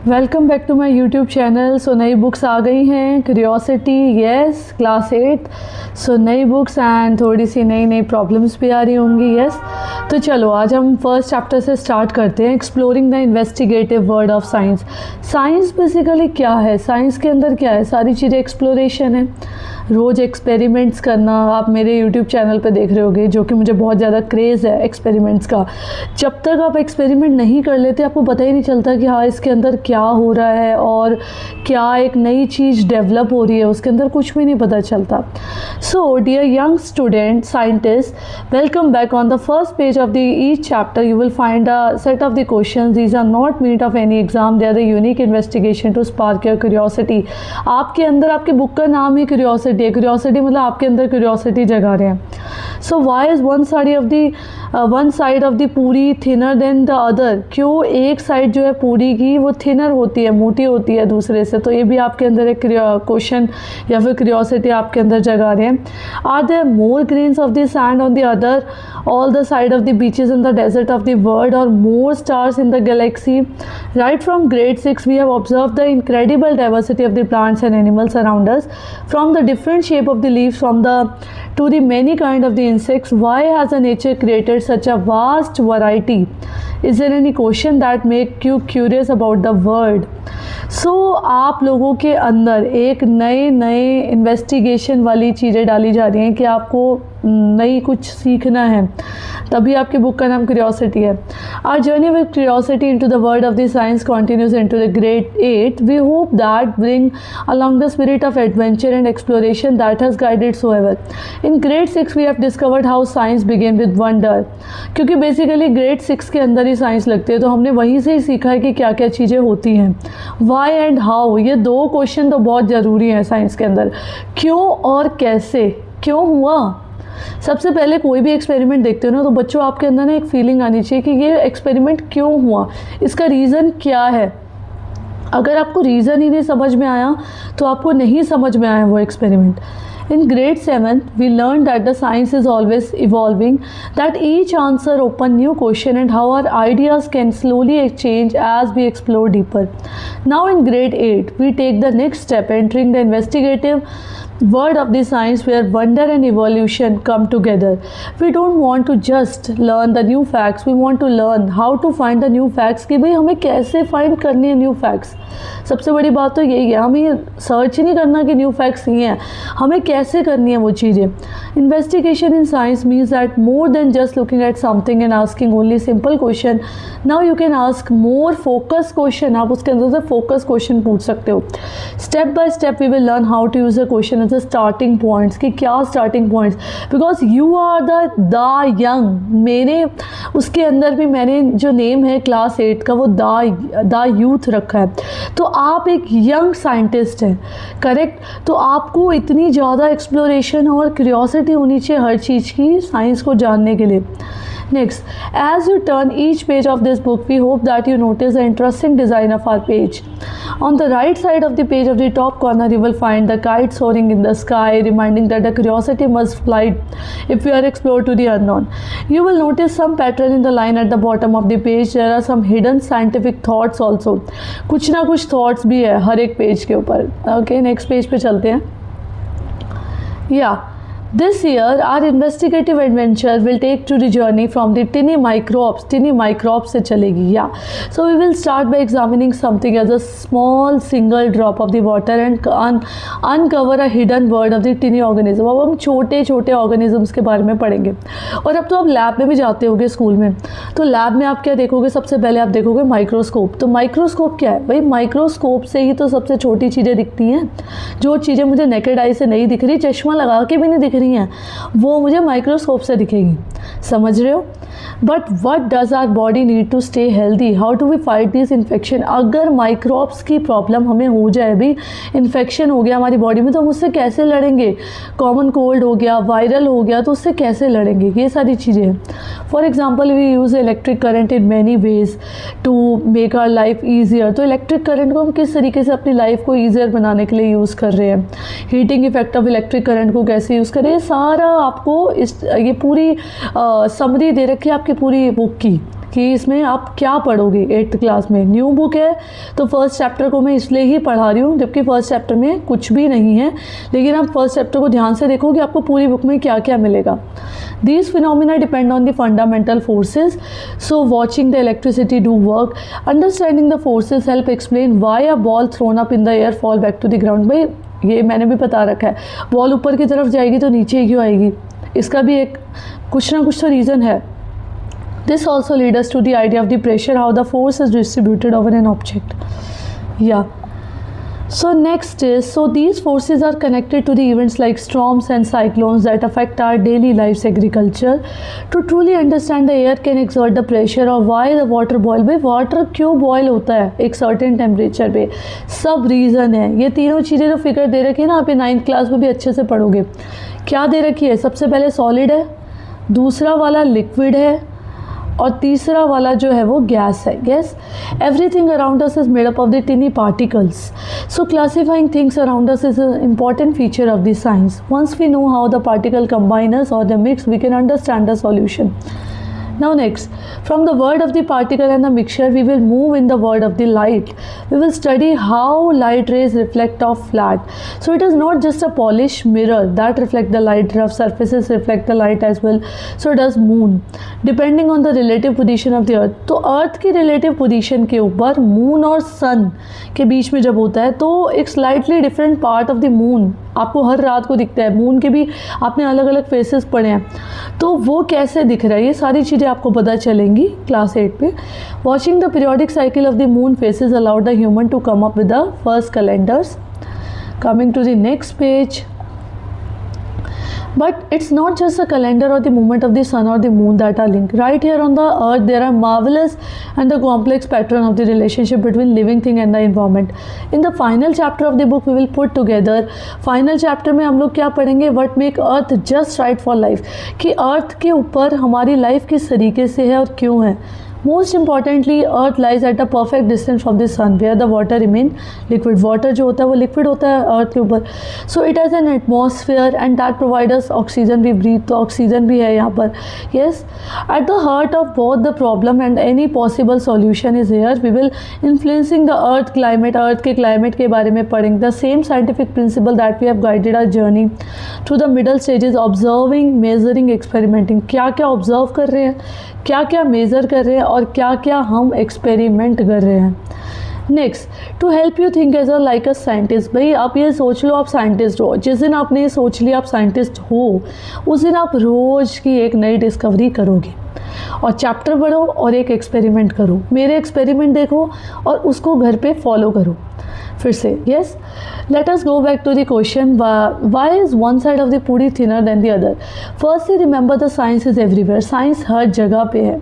Welcome back to my YouTube channel. So नई books आ गई हैं, क्यूरियोसिटी, यस, क्लास 8। सो नई बुक्स एंड थोड़ी सी नई प्रॉब्लम्स भी आ रही होंगी, यस। तो चलो आज हम फर्स्ट चैप्टर से स्टार्ट करते हैं, exploring the investigative world of science. Science basically क्या है, साइंस के अंदर क्या है, सारी चीज़ें एक्सप्लोरेशन है। रोज़ एक्सपेरिमेंट्स करना, आप मेरे यूट्यूब चैनल पे देख रहे होगे, जो कि मुझे बहुत ज़्यादा क्रेज़ है एक्सपेरिमेंट्स का। जब तक आप एक्सपेरिमेंट नहीं कर लेते आपको पता ही नहीं चलता कि हाँ इसके अंदर क्या हो रहा है और क्या एक नई चीज़ डेवलप हो रही है, उसके अंदर कुछ भी नहीं पता चलता। So dear young student scientist, welcome back. On the first page of the each chapter you will find a set of the questions. These are not meet of any exam, they are the unique investigation to spark your curiosity. आपके अंदर, आपके book का नाम ही curiosity है। Curiosity मतलब आपके अंदर curiosity जगा रहे हैं। So why is one side of the puri thinner than the other? क्यों एक साइड जो है पूरी की वो थिनर होती है, मोटी होती है दूसरे से? तो ये भी आपके अंदर एक क्वेश्चन या फिर क्यूरियोसिटी आपके अंदर जगा रहे हैं। Are there more grains of the sand on the other all the side of the beaches in the desert of the world or more stars in the galaxy? Right from grade 6 we have observed the incredible diversity of the plants and animals around us, from the different shape of the leaves to the many kind of the insects. Why has the nature created such a vast variety? Is there any question that make you curious about the world? So आप लोगों के अंदर एक नए investigation वाली चीज़ें डाली जा रही हैं कि आपको नई कुछ सीखना है, तभी आपके बुक का नाम क्यूरियोसिटी है। Our journey with curiosity into the world of the science continues into the grade 8. We hope that bring along the spirit of adventure and exploration that has guided so ever. In grade 6 we have discovered how science began with wonder. क्योंकि basically grade 6 के अंदर ही science लगती है, तो हमने वहीं से ही सीखा है कि क्या क्या चीज़ें होती हैं। वाई एंड हाउ, ये दो क्वेश्चन तो बहुत ज़रूरी हैं साइंस के अंदर। क्यों और कैसे, क्यों हुआ? सबसे पहले कोई भी एक्सपेरिमेंट देखते हो ना, तो बच्चों आपके अंदर ना एक फीलिंग आनी चाहिए कि ये एक्सपेरिमेंट क्यों हुआ, इसका रीज़न क्या है। अगर आपको रीज़न ही नहीं समझ में आया तो आपको नहीं समझ में आया वो experiment. In grade 7, we learned that the science is always evolving, that each answer open new question and how our ideas can slowly change as we explore deeper. Now in grade 8, we take the next step, entering the investigative world of the science where wonder and evolution come together. We don't want to just learn the new facts, we want to learn how to find the new facts कि भाई हमें कैसे find करनी है new facts. सबसे बड़ी बात तो यही है, हमें सर्च ही नहीं करना कि न्यू फैक्ट्स नहीं हैं, हमें कैसे करनी है वो चीज़ें। Investigation in science means that more than just looking at something and asking only simple question, now you can ask more focus question. आप उसके अंदर से फोकस क्वेश्चन पूछ सकते हो। Step by step we will learn how to use a question as a starting points, कि क्या starting points, because you are the young. मेरे उसके अंदर भी मैंने जो नेम है क्लास 8 का वो द यूथ रखा है, तो आप एक यंग साइंटिस्ट हैं, करेक्ट। तो आपको इतनी ज़्यादा एक्सप्लोरेशन और क्यूरियोसिटी होनी चाहिए हर चीज़ की, साइंस को जानने के लिए। Next, as you turn each page of this book, we hope that you notice the interesting design of our page. On the right side of the page of the top corner, you will find the kite soaring in the sky, reminding that the curiosity must fly if we are explored to the unknown. You will notice some pattern in the line at the bottom of the page. There are some hidden scientific thoughts also. कुछ ना कुछ thoughts भी है हर एक page के ऊपर। Okay, next page पे चलते हैं। Yeah. This year, our investigative adventure will take to the journey from the tiny microbes. Tiny microbes से चलेगी, yeah. So we will start by examining something as a small single drop of the water and uncover a hidden world of the tiny organism. अब हम छोटे छोटे organisms के बारे में पढ़ेंगे। और अब तो आप लैब में भी जाते होगे स्कूल में, तो लैब में आप क्या देखोगे? सबसे पहले आप देखोगे माइक्रोस्कोप। तो माइक्रोस्कोप क्या है भाई? माइक्रोस्कोप से ही तो सबसे छोटी चीज़ें दिखती हैं। जो चीज़ें मुझे नेकेड आई से नहीं दिख रही, चश्मा लगा के भी नहीं दिख रही हैं, वो मुझे माइक्रोस्कोप से दिखेगी। समझ रहे हो? But what does our body need to stay healthy? How do we fight this infection? अगर माइक्रोब्स की प्रॉब्लम हमें हो जाए, भी इन्फेक्शन हो गया हमारी बॉडी में, तो हम उससे कैसे लड़ेंगे? कॉमन कोल्ड हो गया, वायरल हो गया, तो उससे कैसे लड़ेंगे? ये सारी चीज़ें हैं। For example we use electric current in many ways to make our life easier. तो इलेक्ट्रिक करंट को हम किस तरीके से अपनी लाइफ को ईजियर बनाने के लिए यूज़ कर रहे हैं? Heating effect of electric current को कैसे यूज़ करें? ये सारा आपको ये पूरी समरी दे रखी है आपकी पूरी बुक की कि इसमें आप क्या पढ़ोगे 8th क्लास में। न्यू बुक है तो फर्स्ट चैप्टर को मैं इसलिए ही पढ़ा रही हूँ, जबकि फर्स्ट चैप्टर में कुछ भी नहीं है, लेकिन आप फर्स्ट चैप्टर को ध्यान से देखोगे आपको पूरी बुक में क्या क्या मिलेगा। These phenomena depend on the fundamental forces. So watching the electricity do work, understanding the forces help explain why a ball thrown up in the air fall back to the ground। भाई ये मैंने भी बता रखा है, ball ऊपर की तरफ जाएगी तो नीचे क्यों आएगी, इसका भी एक कुछ ना कुछ तो रीज़न है। This also leads us to the idea of the pressure, how the force is distributed over an object. Yeah. So next is, so these forces are connected to the events like storms and cyclones that affect our daily lives, agriculture. To truly understand the air can exert the pressure or why the water boil। भाई water क्यों boil होता है एक certain temperature पे, सब reason है। ये तीनों चीज़ें जो फिगर दे रखी है ना, आप 9th क्लास में भी अच्छे से पढ़ोगे। क्या दे रखी है, सबसे पहले सॉलिड है, दूसरा वाला लिक्विड है, और तीसरा वाला जो है वो गैस है। Gas, everything around us is made up of the टिनी particles. So classifying things around us is an important feature of the science. Once we know how the particle combines or the mix, we can understand the solution. Now next, from the word of the particle and the mixture, we will move in the word of the light. We will study how light rays reflect off flat. So it is not just a polished mirror that reflect the light, rough surfaces reflect the light as well. So does moon, depending on the relative position of the earth. तो earth की relative position के ऊपर moon और sun के बीच में जब होता है तो एक slightly different part of the moon आपको हर रात को दिखता है। मून के भी आपने अलग अलग फेसेस पढ़े हैं, तो वो कैसे दिख रहा है ये सारी चीज़ें आपको पता चलेंगी क्लास 8 पे। Watching the periodic cycle of the moon phases allowed the human to come up with the first calendars. Coming to the next page. But it's not just the calendar or the movement of the sun or the moon that are linked. Right here on the earth there are marvelous and the complex pattern of the relationship between living thing and the environment. In the final chapter of the book we will put together, final chapter में हम लोग क्या पढ़ेंगे, what make earth just right for life, कि earth के ऊपर हमारी life किस तरीके से है और क्यों है। Most importantly, Earth lies at a perfect distance from the sun, where the water remain liquid. Water जो होता है वो liquid होता है Earth के ऊपर। So it has an atmosphere and that provides us oxygen we breathe, तो oxygen भी है यहाँ पर। Yes, at the heart of both the problem and any possible solution is here. We will influencing the Earth climate, Earth के climate के बारे में पढ़ेंगे। The same scientific principle that we have guided our journey to the middle stages, observing, measuring, experimenting. क्या क्या observe कर रहे हैं, क्या क्या मेज़र कर रहे हैं और क्या क्या हम एक्सपेरिमेंट कर रहे हैं। Next, to help you think as a like a scientist. भाई आप ये सोच लो आप साइंटिस्ट हो, जिस दिन आपने ये सोच लिया आप साइंटिस्ट हो उस दिन आप रोज़ की एक नई डिस्कवरी करोगे और चैप्टर पढ़ो और एक एक्सपेरिमेंट करो। मेरे एक्सपेरिमेंट देखो और उसको घर पे फॉलो करो। फिर से yes, let us go back to the question, why is one side of the puri thinner than the other. Firstly remember the science is everywhere, science हर जगह पे है।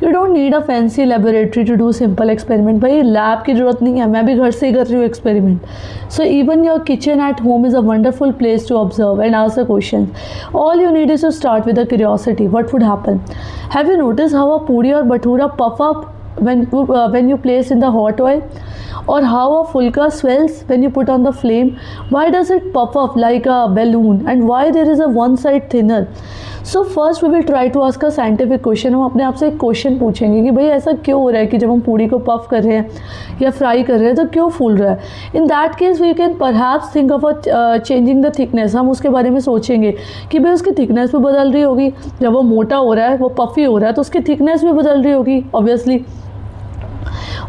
You don't need a fancy laboratory to do simple experiment. भाई lab की ज़रूरत नहीं है, मैं भी घर से ही कर रही हूँ experiment. So even your kitchen at home is a wonderful place to observe and ask the question. All you need is to start with a curiosity, what would happen. Have you notice how a puri और bhatura puff up when you place in the hot oil, or how a fulka swells when you put on the flame? Why does it puff up like a balloon and why there is a one side thinner? So first we will try to ask a scientific question. हम अपने आप से एक question पूछेंगे कि भाई ऐसा क्यों हो रहा है कि जब हम पूड़ी को पफ कर रहे हैं या फ्राई कर रहे हैं तो क्यों फूल रहा है। In that case we can perhaps think of a changing the thickness. हम उसके बारे में सोचेंगे कि भाई उसकी थिकनेस भी बदल रही होगी, जब वो मोटा हो रहा है वो पफी हो रहा है तो उसकी थिकनेस भी बदल रही होगी ऑब्वियसली।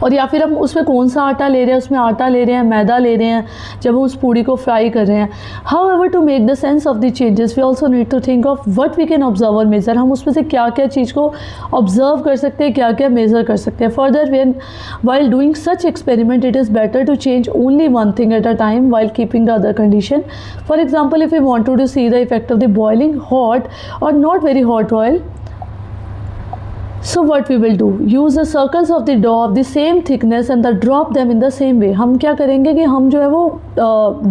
और या फिर हम उसमें कौन सा आटा ले रहे हैं, उसमें आटा ले रहे हैं, मैदा ले रहे हैं जब हम उस पूड़ी को फ्राई कर रहे हैं। However to make the sense of the changes we also need to think of what we can observe और मेजर। हम उसमें से क्या क्या चीज़ को ऑब्जर्व कर सकते हैं, क्या क्या मेजर कर सकते हैं। Further when while doing such experiment it is better to change only one thing at a time while keeping the other condition. For example if you want to see the effect of the boiling hot or not very hot oil, so what we will do, use the circles of the dough of the same thickness and the drop them in the same way। हम क्या करेंगे कि हम जो है वो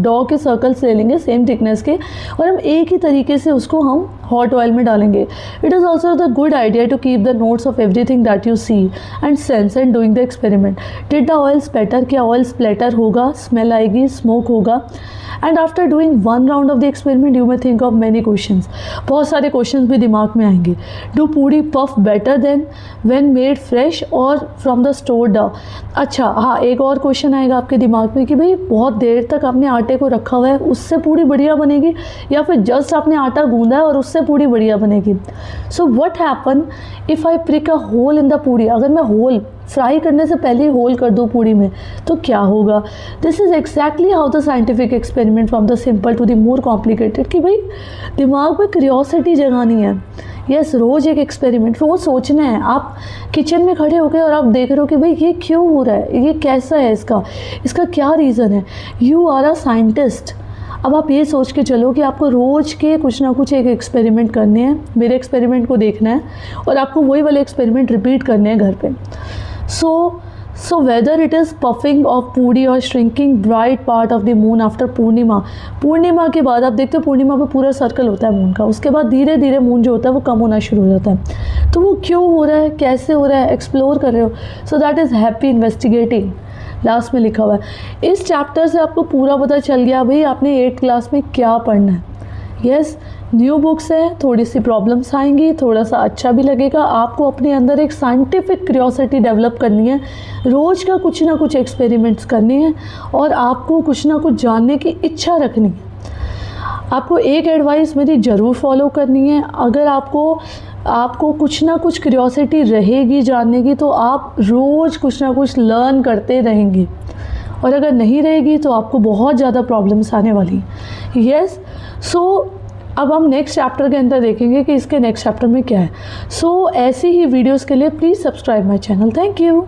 dough के circles ले लेंगे सेम थिकनेस के और हम एक ही तरीके से उसको हम हॉट ऑयल में डालेंगे। It is also the good idea to keep the notes of everything that you see and sense and doing the experiment. Did the oil spatter, क्या ऑयल स्प्लेटर होगा, स्मेल आएगी, स्मोक होगा। And after doing one round of the experiment you may think of many questions, बहुत सारे questions भी दिमाग में आएंगे। Do puri puff better than when made fresh और फ्रॉम द स्टोर डो। अच्छा हाँ, एक और क्वेश्चन आएगा आपके दिमाग में कि भाई बहुत देर तक आपने आटे को रखा हुआ है, उससे पूड़ी बढ़िया बनेगी या फिर जस्ट आपने आटा गूंदा है और उससे पूड़ी बढ़िया बनेगी। So what happen if I prick a hole in the puri, अगर मैं होल फ्राई करने से पहले ही होल कर दूँ पूड़ी में तो क्या होगा। This is exactly how the scientific experiment from the simple to the more complicated, कि भाई दिमाग में क्यूरियोसिटी जगानी है। यस, रोज़ एक एक्सपेरिमेंट, रोज़ सोचना है। आप किचन में खड़े हो गए और आप देख रहे हो कि भाई ये क्यों हो रहा है, ये कैसा है, इसका क्या रीज़न है। You are a scientist. अब आप ये सोच के चलो कि आपको रोज़ के कुछ ना कुछ एक एक्सपेरिमेंट करने हैं, मेरे एक्सपेरिमेंट को देखना है और आपको वही वाले एक्सपेरिमेंट रिपीट करने हैं घर पे। So whether it is puffing of पूड़ी और shrinking bright part of the moon after पूर्णिमा, पूर्णिमा के बाद आप देखते हो पूर्णिमा पे पूरा सर्कल होता है मून का, उसके बाद धीरे धीरे मून जो होता है वो कम होना शुरू हो जाता है। तो वो क्यों हो रहा है, कैसे हो रहा है, एक्सप्लोर कर रहे हो। So that is happy investigating, last में लिखा हुआ है। इस चैप्टर से आपको पूरा पता चल गया भाई आपने 8th क्लास में क्या पढ़ना है। यस, न्यू बुक्स है, थोड़ी सी प्रॉब्लम्स आएंगी, थोड़ा सा अच्छा भी लगेगा। आपको अपने अंदर एक साइंटिफिक क्यूरियोसिटी डेवलप करनी है, रोज़ का कुछ ना कुछ एक्सपेरिमेंट्स करने हैं और आपको कुछ ना कुछ जानने की इच्छा रखनी है। आपको एक एडवाइस मेरी ज़रूर फॉलो करनी है। अगर आपको कुछ ना कुछ क्यूरियोसिटी रहेगी जानने की तो आप रोज़ कुछ ना कुछ लर्न करते रहेंगे, और अगर नहीं रहेगी तो आपको बहुत ज़्यादा प्रॉब्लम्स आने वाली हैं। यस, सो अब हम नेक्स्ट चैप्टर के अंदर देखेंगे कि इसके नेक्स्ट चैप्टर में क्या है। सो ऐसी ही वीडियोस के लिए please subscribe my channel. Thank you.